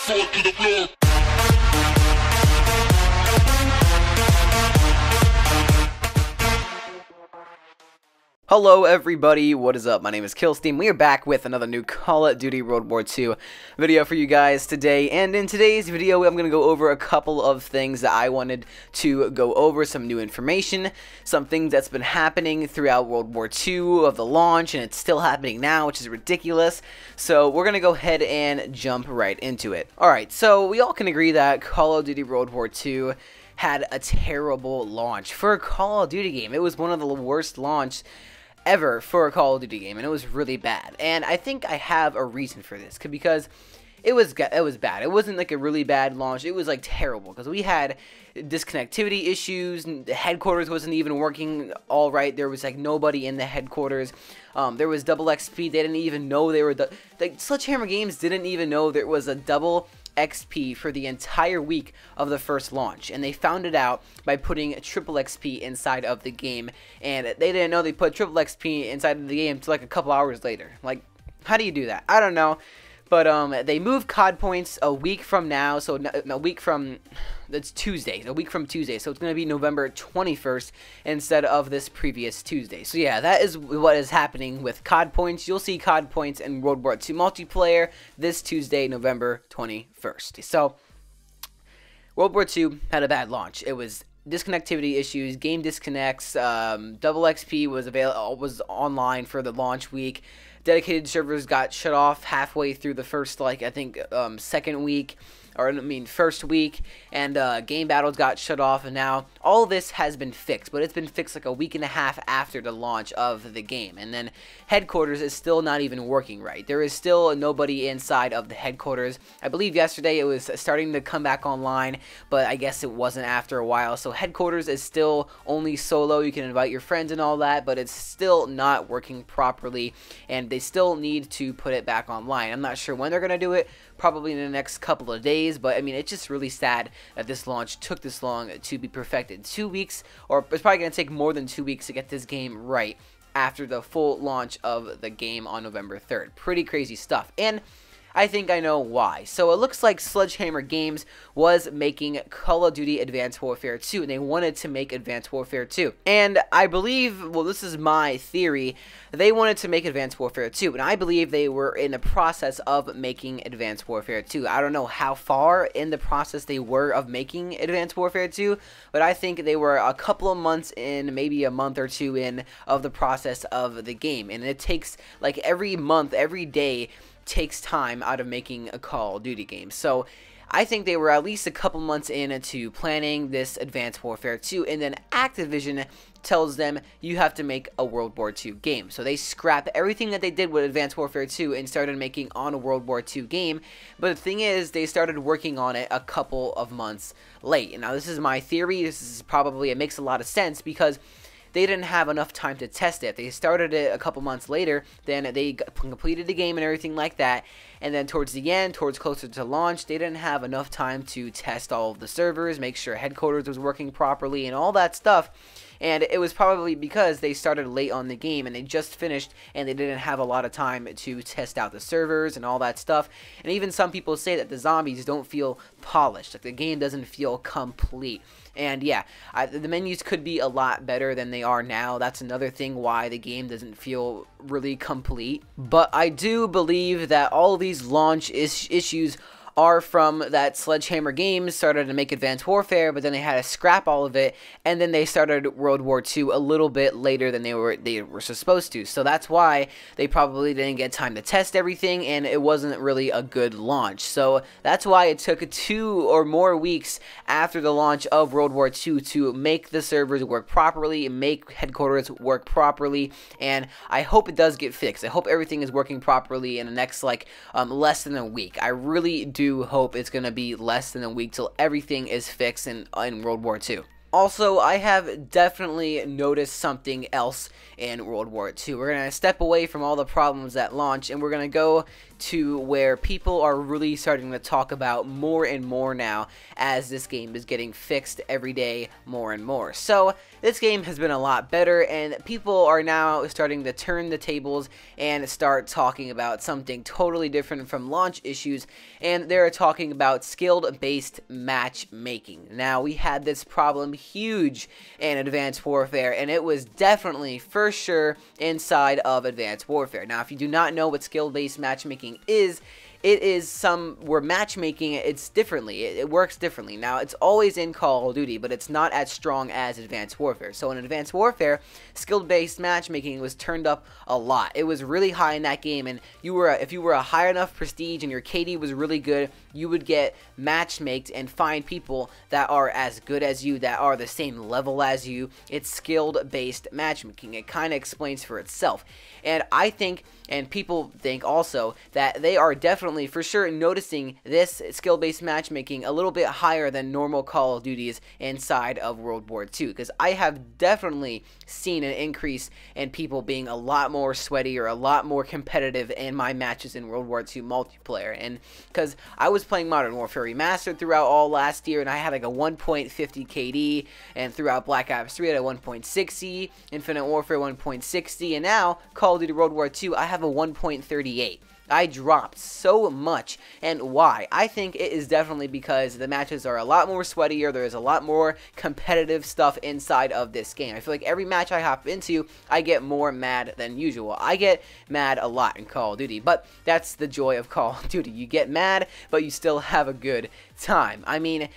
sword to the floor. Hello everybody, what is up? My name is Killsteam. We are back with another new Call of Duty World War II video for you guys today. And in today's video, I'm going to go over a couple of things that I wanted to go over, some new information, some things that's been happening throughout World War II of the launch, and it's still happening now, which is ridiculous. So we're going to go ahead and jump right into it. Alright, so we all can agree that Call of Duty World War II had a terrible launch for a Call of Duty game. It was one of the worst launches ever for a Call of Duty game, and it was really bad. And I think I have a reason for this, because it was bad. It wasn't like a really bad launch. It was like terrible, because we had disconnectivity issues. The headquarters wasn't even working all right. There was like nobody in the headquarters. There was double XP. They didn't even know they were like Sledgehammer Games didn't even know there was a double XP for the entire week of the first launch, and they found it out by putting triple XP inside of the game, and they didn't know they put triple XP inside of the game until like a couple hours later. Like, how do you do that? I don't know. But they moved COD points a week from now, so a week from, that's Tuesday, a week from Tuesday, so it's going to be November 21st instead of this previous Tuesday. So yeah, that is what is happening with COD points. You'll see COD points in World War II multiplayer this Tuesday, November 21st. So, World War II had a bad launch. It was disconnectivity issues, game disconnects, double XP was online for the launch week. Dedicated servers got shut off halfway through the first, like, I think, second week, or I mean first week, and game battles got shut off, and now all this has been fixed, but it's been fixed like a week and a half after the launch of the game. And then headquarters is still not even working right. There is still nobody inside of the headquarters. I believe yesterday it was starting to come back online, but I guess it wasn't after a while. So headquarters is still only solo. You can invite your friends and all that, but it's still not working properly, and they still need to put it back online. I'm not sure when they're going to do it, probably in the next couple of days, but I mean, it's just really sad that this launch took this long to be perfected. 2 weeks, or it's probably going to take more than 2 weeks to get this game right after the full launch of the game on November 3rd. Pretty crazy stuff. And I think I know why. So it looks like Sledgehammer Games was making Call of Duty Advanced Warfare 2, and they wanted to make Advanced Warfare 2. And I believe, well, this is my theory, they wanted to make Advanced Warfare 2, and I believe they were in the process of making Advanced Warfare 2. I don't know how far in the process they were of making Advanced Warfare 2, but I think they were a couple of months in, maybe a month or two in, of the process of the game. And it takes, like, every month, every day, takes time out of making a Call of Duty game. So I think they were at least a couple months into planning this Advanced Warfare 2, and then Activision tells them you have to make a World War II game. So they scrapped everything that they did with Advanced Warfare 2 and started making on a World War II game. But the thing is, they started working on it a couple of months late. And now this is my theory. This is probably, it makes a lot of sense, because they didn't have enough time to test it. If they started it a couple months later, then they completed the game and everything like that, and then towards the end, towards closer to launch, they didn't have enough time to test all of the servers, make sure headquarters was working properly, and all that stuff. And it was probably because they started late on the game and they just finished, and they didn't have a lot of time to test out the servers and all that stuff. And even some people say that the zombies don't feel polished, like the game doesn't feel complete. And yeah, the menus could be a lot better than they are now. That's another thing why the game doesn't feel really complete. But I do believe that all these launch issues are from that Sledgehammer Games started to make Advanced Warfare, but then they had to scrap all of it, and then they started World War II a little bit later than they were supposed to. So that's why they probably didn't get time to test everything, and it wasn't really a good launch. So that's why it took 2 or more weeks after the launch of World War II to make the servers work properly, make headquarters work properly, and I hope it does get fixed. I hope everything is working properly in the next, like, less than a week. I really do hope it's going to be less than a week till everything is fixed in World War II. Also, I have definitely noticed something else in World War II. We're going to step away from all the problems at launch, and we're going to go to where people are really starting to talk about more and more now as this game is getting fixed every day more and more. So, this game has been a lot better, and people are now starting to turn the tables and start talking about something totally different from launch issues, and they're talking about skill-based matchmaking. Now, we had this problem huge in Advanced Warfare, and it was definitely, for sure, inside of Advanced Warfare. Now, if you do not know what skill-based matchmaking is, it is where matchmaking, it's differently. It works differently. Now, it's always in Call of Duty, but it's not as strong as Advanced Warfare. So in Advanced Warfare, skill-based matchmaking was turned up a lot. It was really high in that game, and if you were a high enough prestige and your KD was really good, you would get matchmaked and find people that are as good as you, that are the same level as you. It's skilled-based matchmaking. It kind of explains for itself. And I think, and people think also, that they are definitely, for sure, noticing this skill-based matchmaking a little bit higher than normal Call of Duties inside of World War II. Because I have definitely seen an increase in people being a lot more sweaty or a lot more competitive in my matches in World War II multiplayer. And because I was playing Modern Warfare Remastered throughout all last year, and I had like a 1.50 KD, and throughout Black Ops 3 I had a 1.60, Infinite Warfare 1.60, and now Call of Duty World War II I have a 1.38. I dropped so much, and why? I think it is definitely because the matches are a lot more sweatier, there is a lot more competitive stuff inside of this game. I feel like every match I hop into, I get more mad than usual. I get mad a lot in Call of Duty, but that's the joy of Call of Duty. You get mad, but you still have a good time. I mean,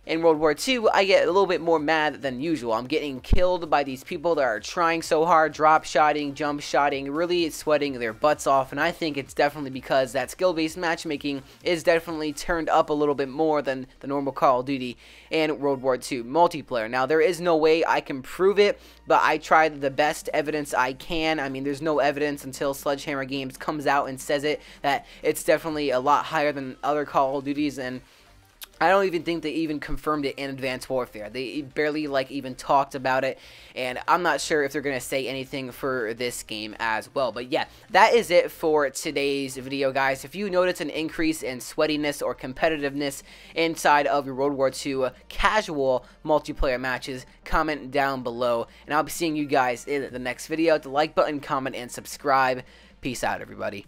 in World War II, I get a little bit more mad than usual. I'm getting killed by these people that are trying so hard, drop-shotting, jump-shotting, really sweating their butts off, and I think it's definitely because that skill-based matchmaking is definitely turned up a little bit more than the normal Call of Duty and World War II multiplayer. Now, there is no way I can prove it, but I tried the best evidence I can. I mean, there's no evidence until Sledgehammer Games comes out and says it, that it's definitely a lot higher than other Call of Duties, and I don't even think they even confirmed it in Advanced Warfare. They barely even talked about it, and I'm not sure if they're going to say anything for this game as well. But yeah, that is it for today's video, guys. If you notice an increase in sweatiness or competitiveness inside of your World War II casual multiplayer matches, comment down below, and I'll be seeing you guys in the next video. Hit the like button, comment, and subscribe. Peace out, everybody.